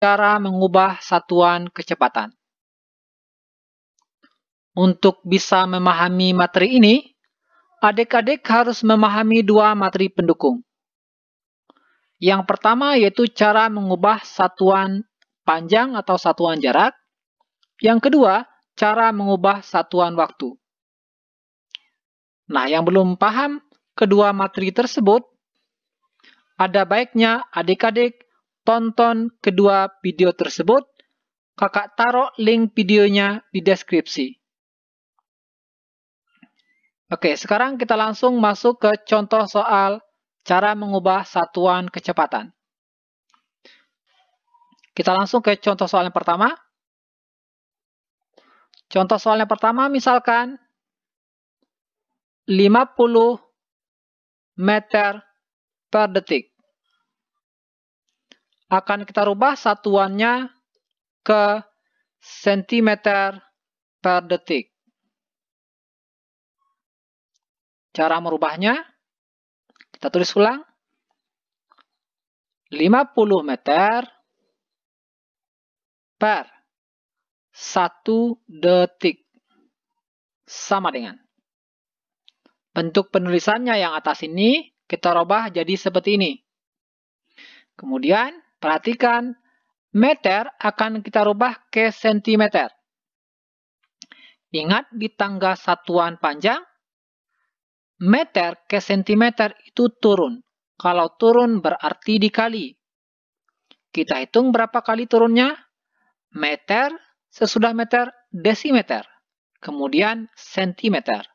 cara mengubah satuan kecepatan. Untuk bisa memahami materi ini, adik-adik harus memahami dua materi pendukung. Yang pertama yaitu cara mengubah satuan panjang atau satuan jarak. Yang kedua, cara mengubah satuan waktu. Nah, yang belum paham kedua materi tersebut, ada baiknya adik-adik tonton kedua video tersebut. Kakak taruh link videonya di deskripsi. Oke, sekarang kita langsung masuk ke contoh soal cara mengubah satuan kecepatan. Kita langsung ke contoh soal yang pertama. Contoh soal yang pertama misalkan 50 meter per detik. Akan kita rubah satuannya ke sentimeter per detik. Cara merubahnya, kita tulis ulang. 50 meter per 1 detik. Sama dengan. Bentuk penulisannya yang atas ini, kita rubah jadi seperti ini. Kemudian, perhatikan, meter akan kita rubah ke sentimeter. Ingat di tangga satuan panjang, meter ke sentimeter itu turun. Kalau turun berarti dikali. Kita hitung berapa kali turunnya? Meter, sesudah meter, desimeter. Kemudian sentimeter.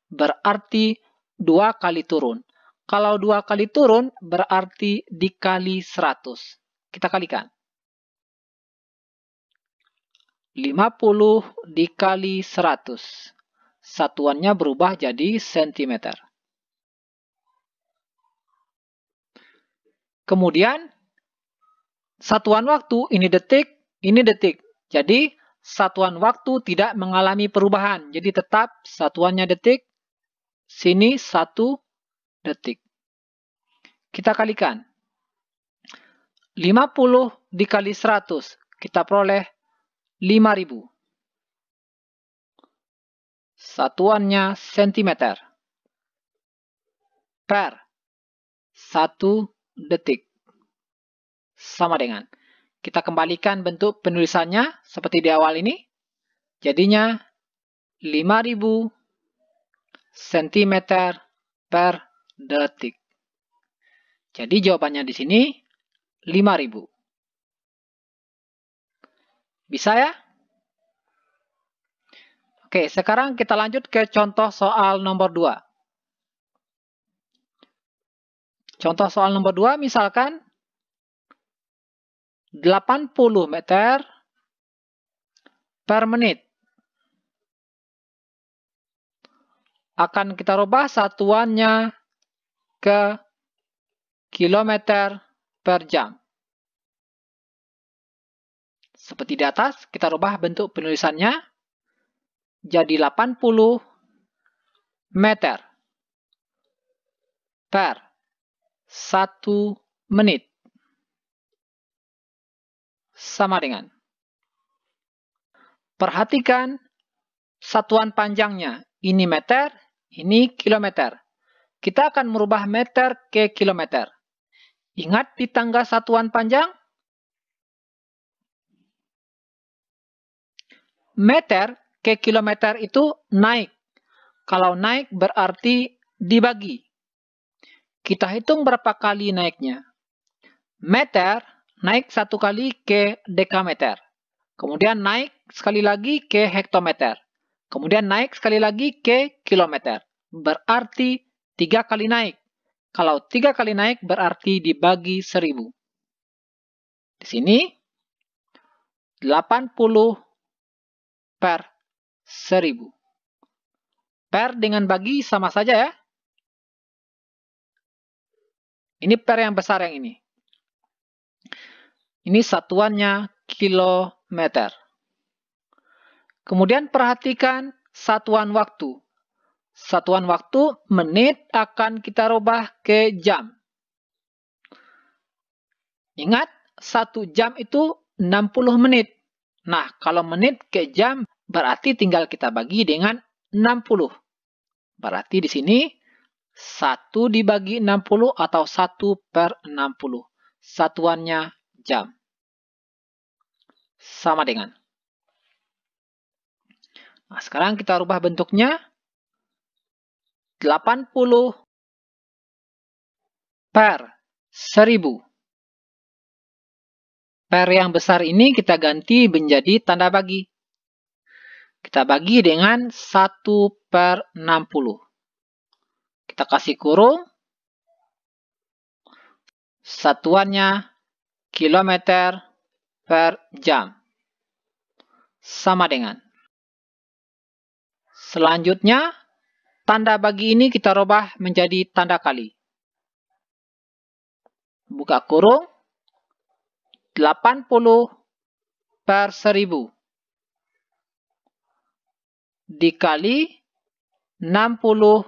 Berarti 2 kali turun. Kalau 2 kali turun, berarti dikali 100. Kita kalikan. 50 dikali 100. Satuannya berubah jadi sentimeter. Kemudian, satuan waktu, ini detik, ini detik. Jadi, satuan waktu tidak mengalami perubahan. Jadi, tetap satuannya detik. Sini 1 detik. Kita kalikan. 50 dikali 100. Kita peroleh 5.000. Satuannya sentimeter. Per 1 detik. Sama dengan. Kita kembalikan bentuk penulisannya seperti di awal ini. Jadinya 5.000 sentimeter per detik. Jadi jawabannya di sini 5.000. Bisa ya? Oke, sekarang kita lanjut ke contoh soal nomor 2. Contoh soal nomor 2 misalkan 80 meter per menit. Akan kita rubah satuannya ke kilometer per jam. Seperti di atas, kita rubah bentuk penulisannya jadi 80 meter per 1 menit. Sama dengan. Perhatikan satuan panjangnya. Ini meter, ini kilometer. Kita akan merubah meter ke kilometer. Ingat di tangga satuan panjang? Meter ke kilometer itu naik. Kalau naik berarti dibagi. Kita hitung berapa kali naiknya. Meter naik 1 kali ke dekameter. Kemudian naik sekali lagi ke hektometer. Kemudian naik sekali lagi ke kilometer. Berarti 3 kali naik. Kalau 3 kali naik berarti dibagi 1000. Di sini 80 per 1000. Per dengan bagi sama saja ya. Ini per yang besar yang ini. Ini satuannya kilometer. Kemudian perhatikan satuan waktu. Satuan waktu menit akan kita rubah ke jam. Ingat, 1 jam itu 60 menit. Nah, kalau menit ke jam berarti tinggal kita bagi dengan 60. Berarti di sini 1 dibagi 60 atau 1/60. Satuannya jam. Sama dengan. Nah, sekarang kita rubah bentuknya. 80 per 1000. Per yang besar ini kita ganti menjadi tanda bagi. Kita bagi dengan 1/60. Kita kasih kurung. Satuannya kilometer per jam. Sama dengan. Selanjutnya, tanda bagi ini kita rubah menjadi tanda kali. Buka kurung. 80 per 1000. Dikali 60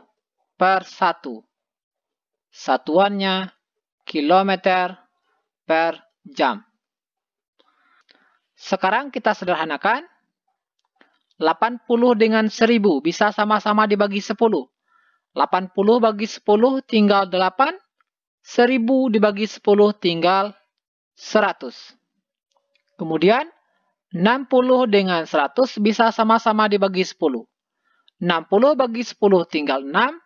per 1. Satuannya kilometer per jam. Sekarang kita sederhanakan. 80 dengan 1000 bisa sama-sama dibagi 10. 80 bagi 10 tinggal 8. 1000 dibagi 10 tinggal 100. Kemudian 60 dengan 100 bisa sama-sama dibagi 10. 60 bagi 10 tinggal 6.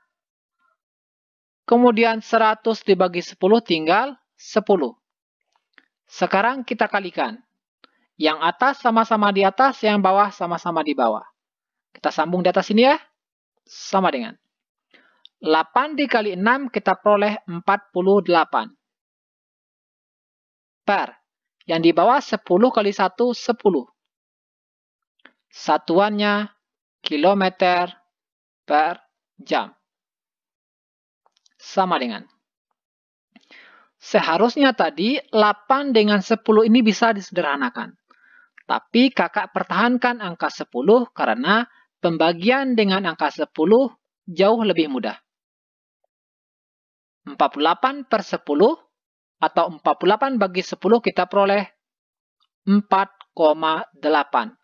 Kemudian 100 dibagi 10 tinggal 10. Sekarang kita kalikan. Yang atas sama-sama di atas, yang bawah sama-sama di bawah. Kita sambung di atas ini ya. Sama dengan. 8 dikali 6 kita peroleh 48. Per. Yang di bawah 10 kali 1, 10. Satuannya kilometer per jam. Sama dengan. Seharusnya tadi 8 dengan 10 ini bisa disederhanakan. Tapi kakak pertahankan angka 10 karena pembagian dengan angka 10 jauh lebih mudah. 48 per 10 atau 48 bagi 10 kita peroleh 4,8.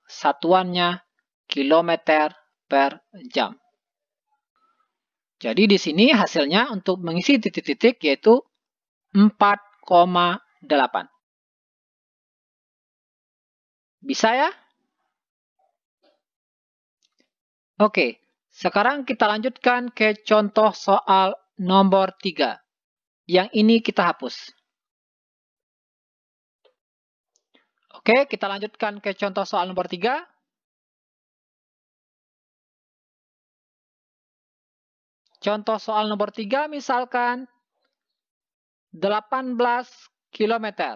Satuannya kilometer per jam. Jadi di sini hasilnya untuk mengisi titik-titik yaitu 4,8. Bisa ya? Oke, sekarang kita lanjutkan ke contoh soal nomor 3. Yang ini kita hapus. Oke, kita lanjutkan ke contoh soal nomor 3. Contoh soal nomor 3 misalkan 18 km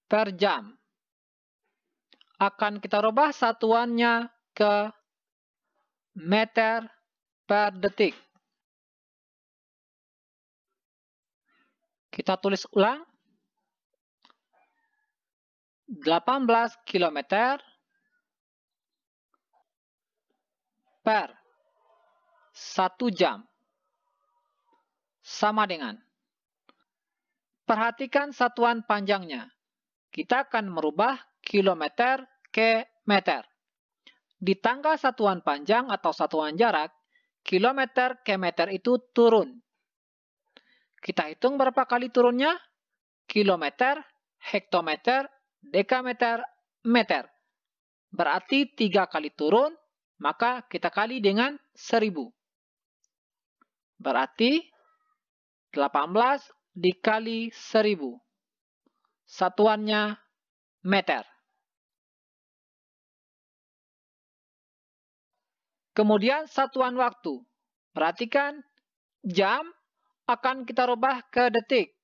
per jam. Akan kita rubah satuannya ke meter per detik. Kita tulis ulang. 18 km per 1 jam. Sama dengan. Perhatikan satuan panjangnya. Kita akan merubah kilometer ke meter. Di tangga satuan panjang atau satuan jarak, kilometer ke meter itu turun. Kita hitung berapa kali turunnya? Kilometer, hektometer, dekameter, meter. Berarti 3 kali turun, maka kita kali dengan 1000. Berarti 18 dikali 1000. Satuannya meter. Kemudian satuan waktu. Perhatikan, jam akan kita rubah ke detik.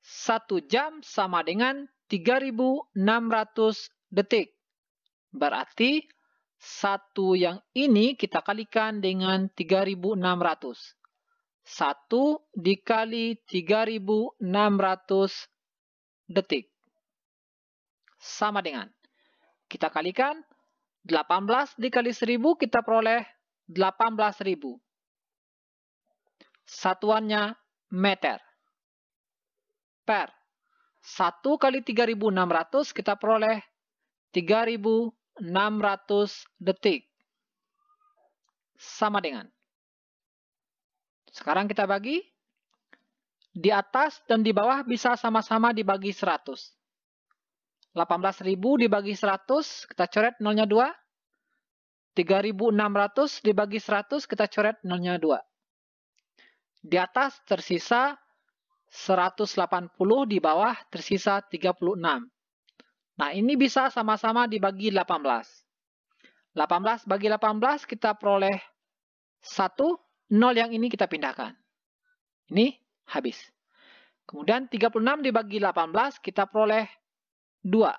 1 jam sama dengan 3600 detik. Berarti 1 yang ini kita kalikan dengan 3600. 1 dikali 3600 detik. Sama dengan. Kita kalikan 18 dikali 1000 kita peroleh 18.000. Satuannya meter. Per. 1 kali 3.600 kita peroleh 3.600 detik. Sama dengan. Sekarang kita bagi. Di atas dan di bawah bisa sama-sama dibagi 100. 18.000 dibagi 100, kita coret nolnya 2. 3.600 dibagi 100, kita coret nolnya 2. Di atas tersisa 180, di bawah tersisa 36. Nah, ini bisa sama-sama dibagi 18. 18 bagi 18 kita peroleh 1, 0 yang ini kita pindahkan. Ini habis. Kemudian 36 dibagi 18 kita peroleh 2.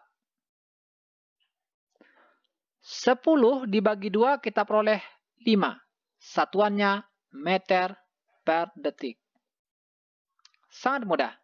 10 dibagi 2 kita peroleh 5. Satuannya meter per detik. Sangat mudah.